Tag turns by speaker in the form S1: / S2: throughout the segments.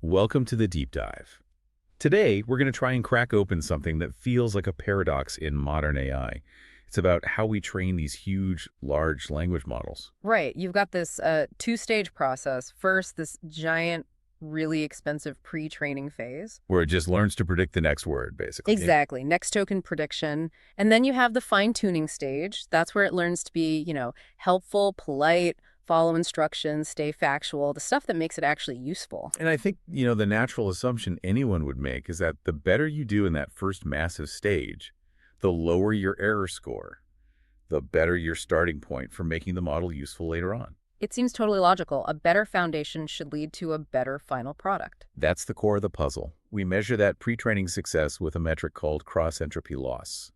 S1: Welcome to the deep dive. Today, we're going to try and crack open something that feels like a paradox in modern AI. It's about how we train these huge, large language models.
S2: Right. You've got this two-stage process. First, this giant, really expensive pre-training phase.
S1: Where it just learns to predict the next word, basically.
S2: Exactly. Next token prediction. And then you have the fine-tuning stage. That's where it learns to be, helpful, polite, follow instructions, stay factual, the stuff that makes it actually useful.
S1: And I think, the natural assumption anyone would make is that the better you do in that first massive stage, the lower your error score, the better your starting point for making the model useful later on.
S2: It seems totally logical. A better foundation should lead to a better final product.
S1: That's the core of the puzzle. We measure that pre-training success with a metric called cross-entropy loss.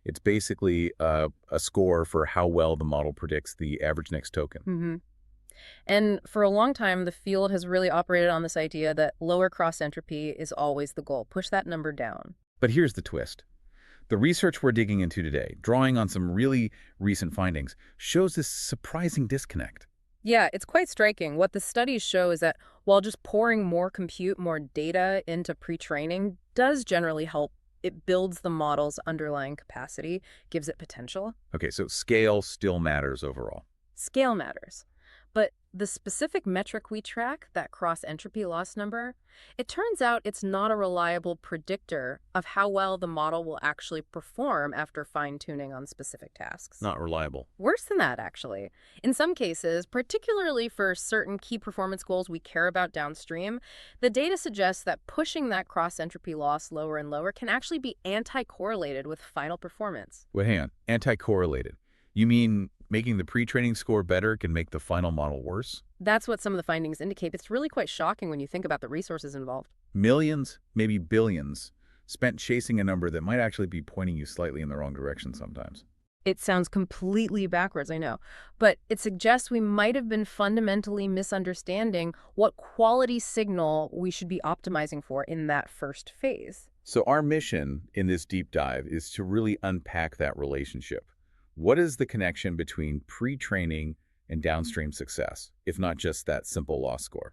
S1: It's basically a score for how well the model predicts the average next token.
S2: Mm-hmm. And for a long time, the field has really operated on this idea that lower cross-entropy is always the goal. Push that number down.
S1: But here's the twist. The research we're digging into today, drawing on some really recent findings, shows this surprising disconnect.
S2: Yeah, it's quite striking. What the studies show is that while just pouring more compute, more data into pre-training does generally help, it builds the model's underlying capacity, gives it potential.
S1: Okay, so scale still matters overall.
S2: Scale matters. But the specific metric we track, that cross-entropy loss number, it turns out it's not a reliable predictor of how well the model will actually perform after fine-tuning on specific tasks.
S1: Not reliable.
S2: Worse than that, actually. In some cases, particularly for certain key performance goals we care about downstream, the data suggests that pushing that cross-entropy loss lower and lower can actually be anti-correlated with final performance.
S1: Wait, hang on. Anti-correlated. You mean making the pre-training score better can make the final model worse?
S2: That's what some of the findings indicate. It's really quite shocking when you think about the resources involved.
S1: Millions, maybe billions, spent chasing a number that might actually be pointing you slightly in the wrong direction sometimes.
S2: It sounds completely backwards, I know, but it suggests we might have been fundamentally misunderstanding what quality signal we should be optimizing for in that first phase.
S1: So our mission in this deep dive is to really unpack that relationship. What is the connection between pre-training and downstream success, if not just that simple loss score?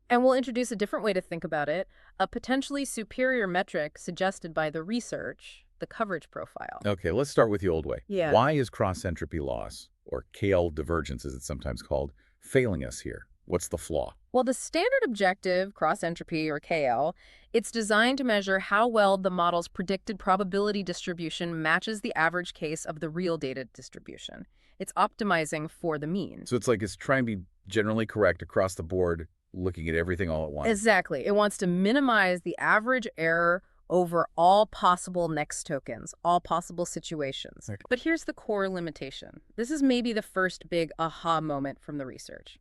S2: And we'll introduce a different way to think about it, a potentially superior metric suggested by the research, the coverage profile.
S1: Okay, let's start with the old way.
S2: Yeah.
S1: Why is cross-entropy loss, or KL divergence as it's sometimes called, failing us here? What's the flaw?
S2: Well, the standard objective, cross-entropy or KL, it's designed to measure how well the model's predicted probability distribution matches the average case of the real data distribution. It's optimizing for the mean.
S1: So it's trying to be generally correct across the board, looking at everything all at once.
S2: Exactly. It wants to minimize the average error over all possible next tokens, all possible situations.
S1: Okay.
S2: But here's the core limitation. This is maybe the first big aha moment from the research.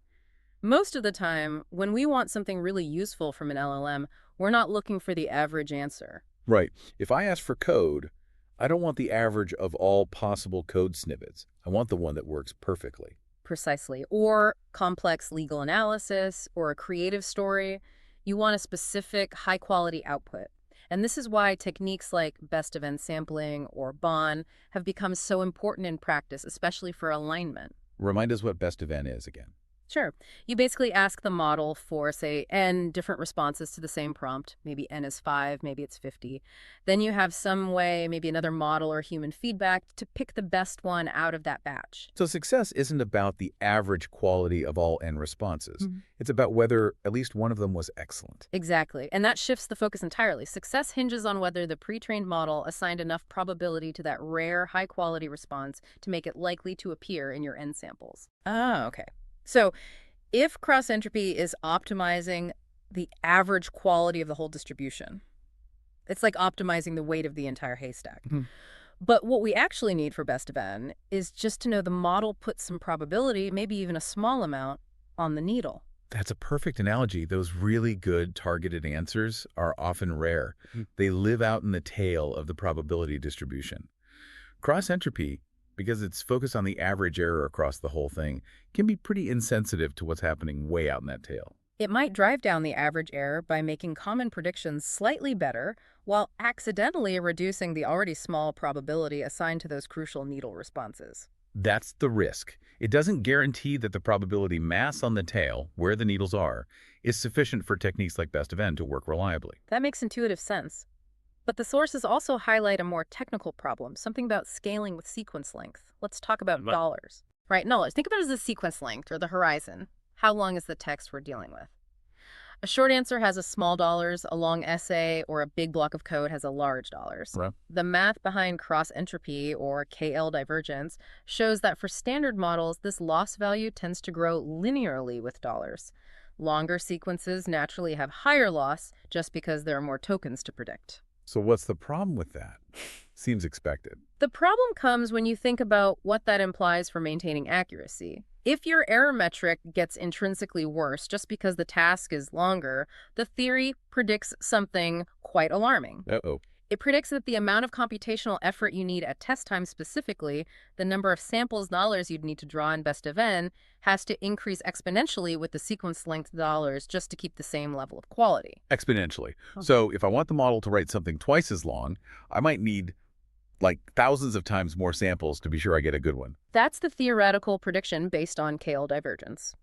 S2: Most of the time, when we want something really useful from an LLM, we're not looking for the average answer.
S1: Right. If I ask for code, I don't want the average of all possible code snippets. I want the one that works perfectly.
S2: Precisely. Or complex legal analysis, or a creative story. You want a specific, high-quality output. And this is why techniques like best-of-n sampling or BON have become so important in practice, especially for alignment.
S1: Remind us what best of n is again.
S2: Sure. You basically ask the model for, say, n different responses to the same prompt. Maybe n is 5, maybe it's 50. Then you have some way, maybe another model or human feedback, to pick the best one out of that batch.
S1: So success isn't about the average quality of all n responses. It's about whether at least one of them was excellent.
S2: Exactly. And that shifts the focus entirely. Success hinges on whether the pre-trained model assigned enough probability to that rare, high-quality response to make it likely to appear in your n samples. Oh, okay. So if cross-entropy is optimizing the average quality of the whole distribution, it's like optimizing the weight of the entire haystack. But what we actually need for best of n is just to know the model puts some probability, maybe even a small amount, on the needle.
S1: That's a perfect analogy. Those really good targeted answers are often rare. They live out in the tail of the probability distribution. Cross-entropy, because it's focused on the average error across the whole thing, can be pretty insensitive to what's happening way out in that tail.
S2: It might drive down the average error by making common predictions slightly better while accidentally reducing the already small probability assigned to those crucial needle responses.
S1: That's the risk. It doesn't guarantee that the probability mass on the tail, where the needles are, is sufficient for techniques like best of n to work reliably.
S2: That makes intuitive sense. But the sources also highlight a more technical problem, something about scaling with sequence length. Let's talk about
S3: What?
S2: dollars. Right, dollars. Think about it as the sequence length, or the horizon. How long is the text we're dealing with? A short answer has a small dollars, a long essay, or a big block of code has a large dollars.
S1: Right.
S2: The math behind cross-entropy, or KL divergence, shows that for standard models, this loss value tends to grow linearly with dollars. Longer sequences naturally have higher loss just because there are more tokens to predict.
S1: So what's the problem with that? Seems expected.
S2: The problem comes when you think about what that implies for maintaining accuracy. If your error metric gets intrinsically worse just because the task is longer, the theory predicts something quite alarming.
S1: Uh-oh.
S2: It predicts that the amount of computational effort you need at test time specifically, the number of samples dollars you'd need to draw in best of n, has to increase exponentially with the sequence length dollars just to keep the same level of quality.
S1: Exponentially. So if I want the model to write something twice as long, I might need like thousands of times more samples to be sure I get a good one.
S2: That's the theoretical prediction based on KL divergence.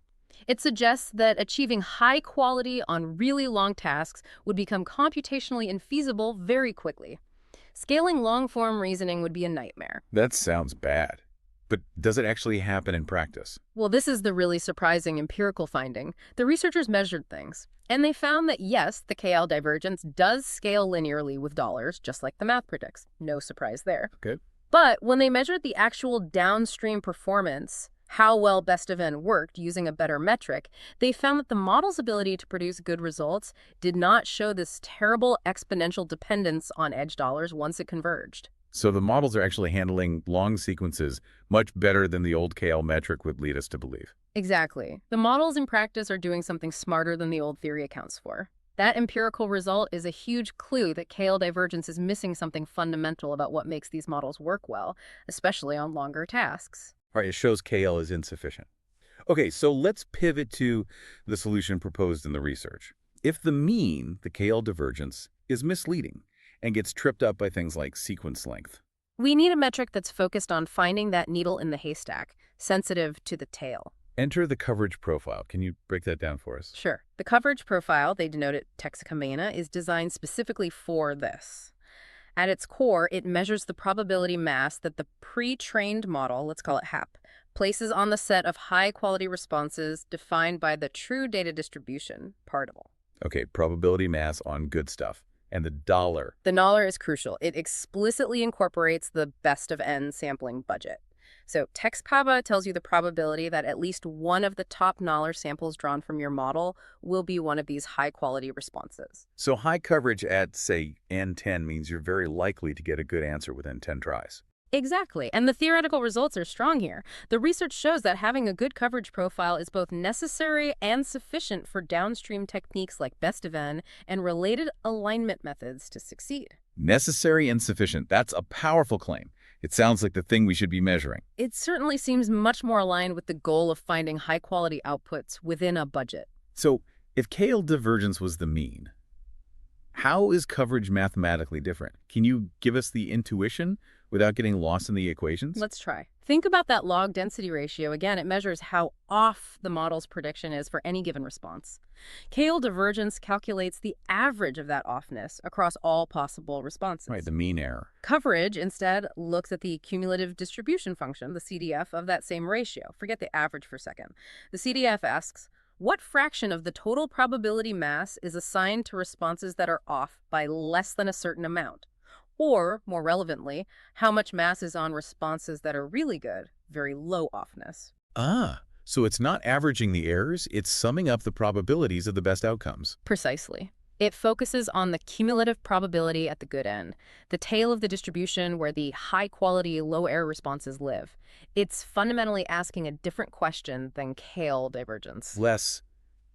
S2: It suggests that achieving high quality on really long tasks would become computationally infeasible very quickly. Scaling long-form reasoning would be a nightmare.
S1: That sounds bad. But does it actually happen in practice?
S2: Well, this is the really surprising empirical finding. The researchers measured things, and they found that yes, the KL divergence does scale linearly with dollars, just like the math predicts. No surprise there.
S1: Okay.
S2: But when they measured the actual downstream performance, how well best of n worked using a better metric, they found that the model's ability to produce good results did not show this terrible exponential dependence on edge dollars once it converged.
S1: So the models are actually handling long sequences much better than the old KL metric would lead us to believe.
S2: Exactly. The models in practice are doing something smarter than the old theory accounts for. That empirical result is a huge clue that KL divergence is missing something fundamental about what makes these models work well, especially on longer tasks.
S1: All right, it shows KL is insufficient. Okay, so let's pivot to the solution proposed in the research. If the mean, the KL divergence, is misleading and gets tripped up by things like sequence length,
S2: We need a metric that's focused on finding that needle in the haystack, sensitive to the tail.
S1: enter the coverage profile. Can you break that down for us?
S2: Sure. The coverage profile, they denote it Texicamena, is designed specifically for this. At its core, it measures the probability mass that the pre-trained model, let's call it HAP, places on the set of high-quality responses defined by the true data distribution, particle.
S1: Okay, probability mass on good stuff. And the dollar.
S2: The dollar is crucial. It explicitly incorporates the best of n sampling budget. So TextPaba tells you the probability that at least one of the top dollar samples drawn from your model will be one of these high-quality responses.
S1: So high coverage at, say, N10 means you're very likely to get a good answer within 10 tries.
S2: Exactly, and the theoretical results are strong here. The research shows that having a good coverage profile is both necessary and sufficient for downstream techniques like best of n and related alignment methods to succeed.
S1: Necessary and sufficient. That's a powerful claim. It sounds like the thing we should be measuring.
S2: It certainly seems much more aligned with the goal of finding high-quality outputs within a budget.
S1: So if KL divergence was the mean, how is coverage mathematically different? Can you give us the intuition without getting lost in the equations?
S2: Let's try. Think about that log density ratio. Again, it measures how off the model's prediction is for any given response. KL divergence calculates the average of that offness across all possible responses.
S1: Right, the mean error.
S2: Coverage, instead, looks at the cumulative distribution function, the CDF, of that same ratio. Forget the average for a second. The CDF asks, what fraction of the total probability mass is assigned to responses that are off by less than a certain amount? Or, more relevantly, how much mass is on responses that are really good, very low offness?
S1: So it's not averaging the errors, it's summing up the probabilities of the best outcomes.
S2: Precisely. It focuses on the cumulative probability at the good end, the tail of the distribution where the high-quality, low-error responses live. It's fundamentally asking a different question than KL divergence.
S1: Less,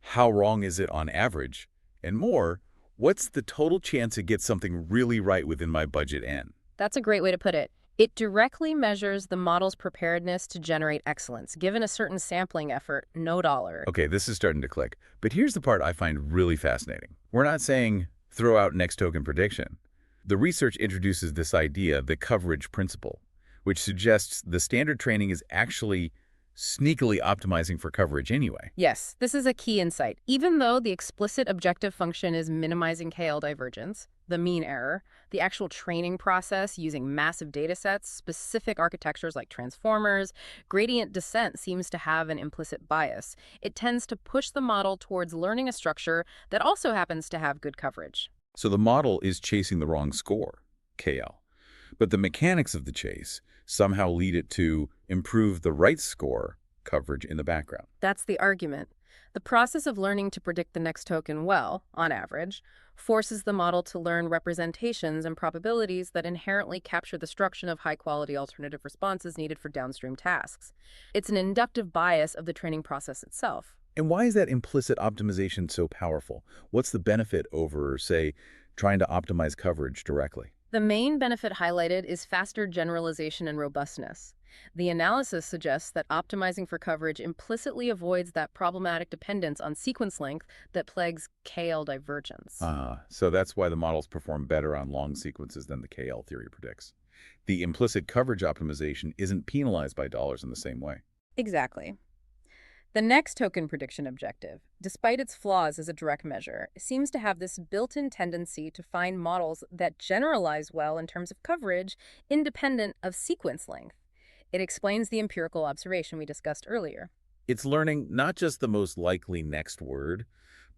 S1: how wrong is it on average? And more, what's the total chance it gets something really right within my budget N?
S2: That's a great way to put it. It directly measures the model's preparedness to generate excellence, given a certain sampling effort, no dollar.
S1: Okay, this is starting to click. But here's the part I find really fascinating. We're not saying throw out next token prediction. The research introduces this idea, the coverage principle. which suggests the standard training is actually sneakily optimizing for coverage anyway.
S2: Yes, this is a key insight. Even though the explicit objective function is minimizing KL divergence, the mean error, the actual training process using massive data sets, specific architectures like transformers, gradient descent seems to have an implicit bias. It tends to push the model towards learning a structure that also happens to have good coverage.
S1: So the model is chasing the wrong score, KL. But the mechanics of the chase somehow lead it to improve the right score coverage in the background.
S2: That's the argument. The process of learning to predict the next token well, on average, forces the model to learn representations and probabilities that inherently capture the structure of high-quality alternative responses needed for downstream tasks. It's an inductive bias of the training process itself.
S1: And why is that implicit optimization so powerful? What's the benefit over, say, trying to optimize coverage directly?
S2: The main benefit highlighted is faster generalization and robustness. The analysis suggests that optimizing for coverage implicitly avoids that problematic dependence on sequence length that plagues KL divergence.
S1: So that's why the models perform better on long sequences than the KL theory predicts. The implicit coverage optimization isn't penalized by dollars in the same way.
S2: Exactly. The next token prediction objective, despite its flaws as a direct measure, seems to have this built-in tendency to find models that generalize well in terms of coverage, independent of sequence length. It explains the empirical observation we discussed earlier.
S1: It's learning not just the most likely next word,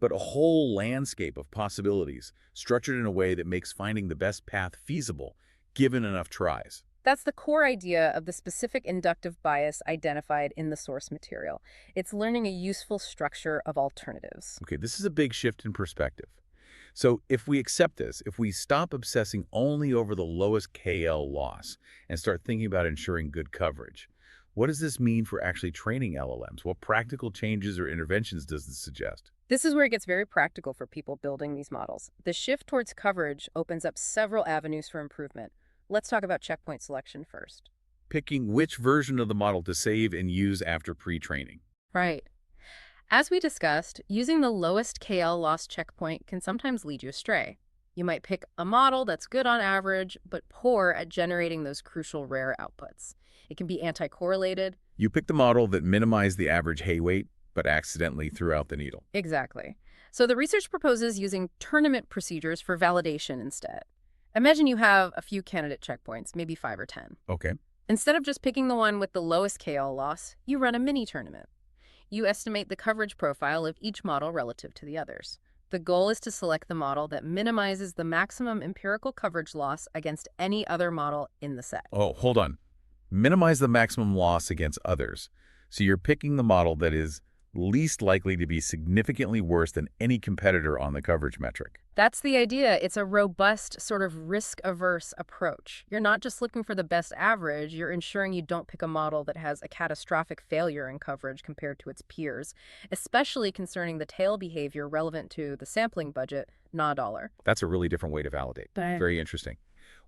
S1: but a whole landscape of possibilities structured in a way that makes finding the best path feasible, given enough tries.
S2: That's the core idea of the specific inductive bias identified in the source material. It's learning a useful structure of alternatives.
S1: Okay, this is a big shift in perspective. So if we accept this, if we stop obsessing only over the lowest KL loss and start thinking about ensuring good coverage, what does this mean for actually training LLMs? What practical changes or interventions does this suggest?
S2: This is where it gets very practical for people building these models. The shift towards coverage opens up several avenues for improvement. Let's talk about checkpoint selection first.
S1: Picking which version of the model to save and use after pre-training.
S2: Right. As we discussed, using the lowest KL loss checkpoint can sometimes lead you astray. You might pick a model that's good on average, but poor at generating those crucial rare outputs. It can be anti-correlated.
S1: You pick the model that minimized the average hay weight, but accidentally threw out the needle.
S2: Exactly. So the research proposes using tournament procedures for validation instead. Imagine you have a few candidate checkpoints, maybe 5 or 10.
S1: Okay.
S2: Instead of just picking the one with the lowest KL loss, you run a mini tournament. You estimate the coverage profile of each model relative to the others. The goal is to select the model that minimizes the maximum empirical coverage loss against any other model in the set.
S1: Oh, hold on. Minimize the maximum loss against others. So you're picking the model that is least likely to be significantly worse than any competitor on the coverage metric.
S2: That's the idea. It's a robust, sort of risk-averse approach. You're not just looking for the best average, you're ensuring you don't pick a model that has a catastrophic failure in coverage compared to its peers, especially concerning the tail behavior relevant to the sampling budget, not a dollar.
S1: That's a really different way to validate. Very interesting.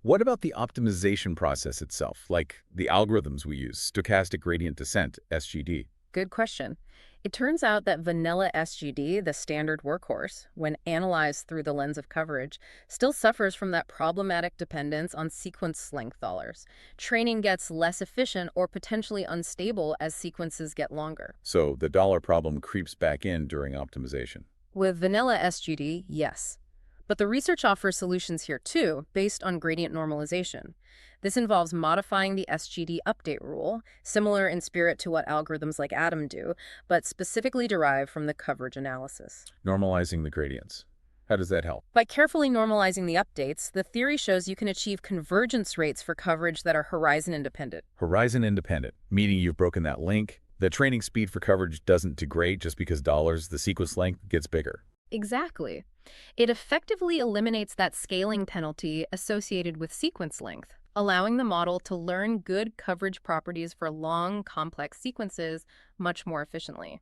S1: What about the optimization process itself, like the algorithms we use, stochastic gradient descent, SGD?
S2: Good question. It turns out that vanilla SGD, the standard workhorse, when analyzed through the lens of coverage, still suffers from that problematic dependence on sequence length dollars. Training gets less efficient or potentially unstable as sequences get longer.
S1: So the dollar problem creeps back in during optimization.
S2: With vanilla SGD, yes. But the research offers solutions here too, based on gradient normalization. This involves modifying the SGD update rule, similar in spirit to what algorithms like Atom do, but specifically derived from the coverage analysis.
S1: Normalizing the gradients. How does that help?
S2: By carefully normalizing the updates, the theory shows you can achieve convergence rates for coverage that are horizon independent.
S1: Horizon independent, meaning you've broken that link. The training speed for coverage doesn't degrade just because the sequence length gets bigger.
S2: Exactly. It effectively eliminates that scaling penalty associated with sequence length, allowing the model to learn good coverage properties for long, complex sequences much more efficiently.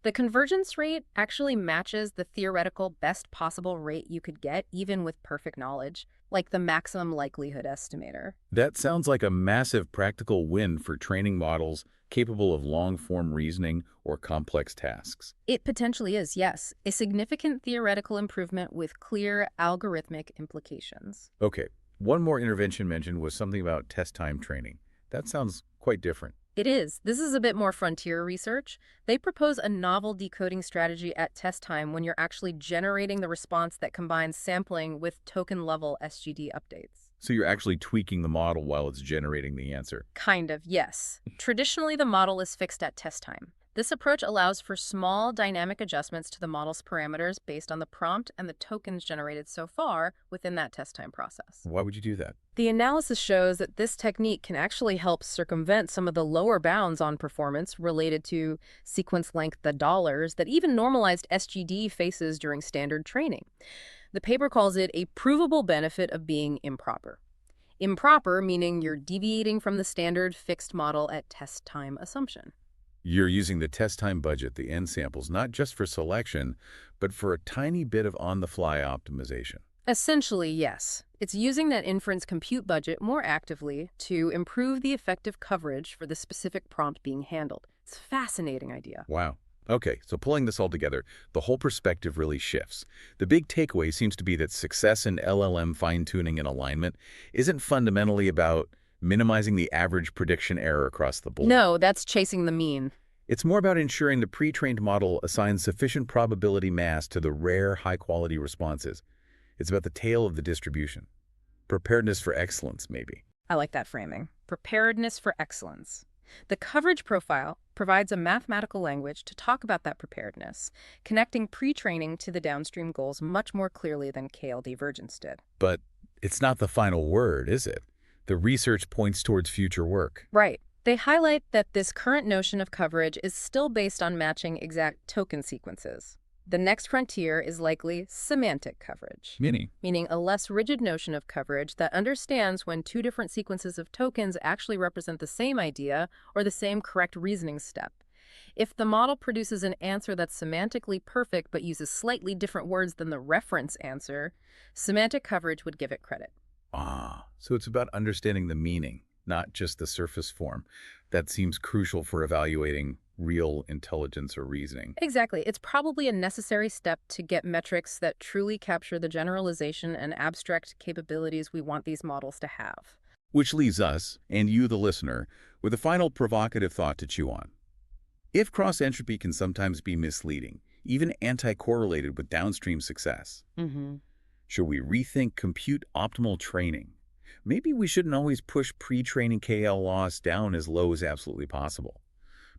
S2: The convergence rate actually matches the theoretical best possible rate you could get even with perfect knowledge, like the maximum likelihood estimator.
S1: That sounds like a massive practical win for training models capable of long-form reasoning or complex tasks.
S2: It potentially is, yes, a significant theoretical improvement with clear algorithmic implications.
S1: Okay, one more intervention mentioned was something about test time training. That sounds quite different.
S2: It is. This is a bit more frontier research. They propose a novel decoding strategy at test time when you're actually generating the response that combines sampling with token-level SGD updates.
S1: So you're actually tweaking the model while it's generating the answer.
S2: Kind of, yes. Traditionally, the model is fixed at test time. This approach allows for small dynamic adjustments to the model's parameters based on the prompt and the tokens generated so far within that test time process.
S1: Why would you do that?
S2: The analysis shows that this technique can actually help circumvent some of the lower bounds on performance related to sequence length, the dollars, that even normalized SGD faces during standard training. The paper calls it a provable benefit of being improper. Improper meaning you're deviating from the standard fixed model at test time assumption.
S1: You're using the test time budget, the N samples, not just for selection, but for a tiny bit of on-the-fly optimization.
S2: Essentially, yes. It's using that inference compute budget more actively to improve the effective coverage for the specific prompt being handled. It's a fascinating idea.
S1: Wow. Okay, so pulling this all together, the whole perspective really shifts. The big takeaway seems to be that success in LLM fine-tuning and alignment isn't fundamentally about minimizing the average prediction error across the board.
S2: No, that's chasing the mean.
S1: It's more about ensuring the pre-trained model assigns sufficient probability mass to the rare, high-quality responses. It's about the tail of the distribution. Preparedness for excellence, maybe.
S2: I like that framing. Preparedness for excellence. The coverage profile provides a mathematical language to talk about that preparedness, connecting pre-training to the downstream goals much more clearly than KL divergence did.
S1: But it's not the final word, is it? The research points towards future work.
S2: Right. They highlight that this current notion of coverage is still based on matching exact token sequences. The next frontier is likely semantic coverage, meaning a less rigid notion of coverage that understands when two different sequences of tokens actually represent the same idea or the same correct reasoning step. If the model produces an answer that's semantically perfect but uses slightly different words than the reference answer, semantic coverage would give it credit.
S1: So it's about understanding the meaning, not just the surface form. That seems crucial for evaluating real intelligence or reasoning.
S2: Exactly. It's probably a necessary step to get metrics that truly capture the generalization and abstract capabilities we want these models to have.
S1: Which leaves us, and you the listener, with a final provocative thought to chew on. If cross-entropy can sometimes be misleading, even anti-correlated with downstream success, should we rethink compute optimal training? Maybe we shouldn't always push pre-training KL loss down as low as absolutely possible.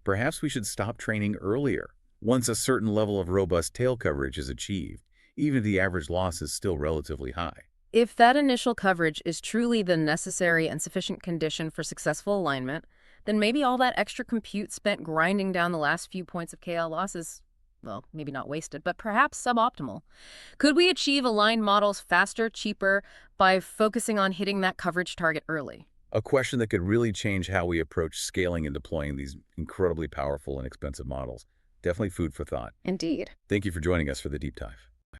S1: Perhaps we should stop training earlier, once a certain level of robust tail coverage is achieved, even if the average loss is still relatively high.
S2: If that initial coverage is truly the necessary and sufficient condition for successful alignment, then maybe all that extra compute spent grinding down the last few points of KL loss is, well, maybe not wasted, but perhaps suboptimal. Could we achieve aligned models faster, cheaper, by focusing on hitting that coverage target early?
S1: A question that could really change how we approach scaling and deploying these incredibly powerful and expensive models. Definitely food for thought.
S2: Indeed.
S1: Thank you for joining us for the deep dive.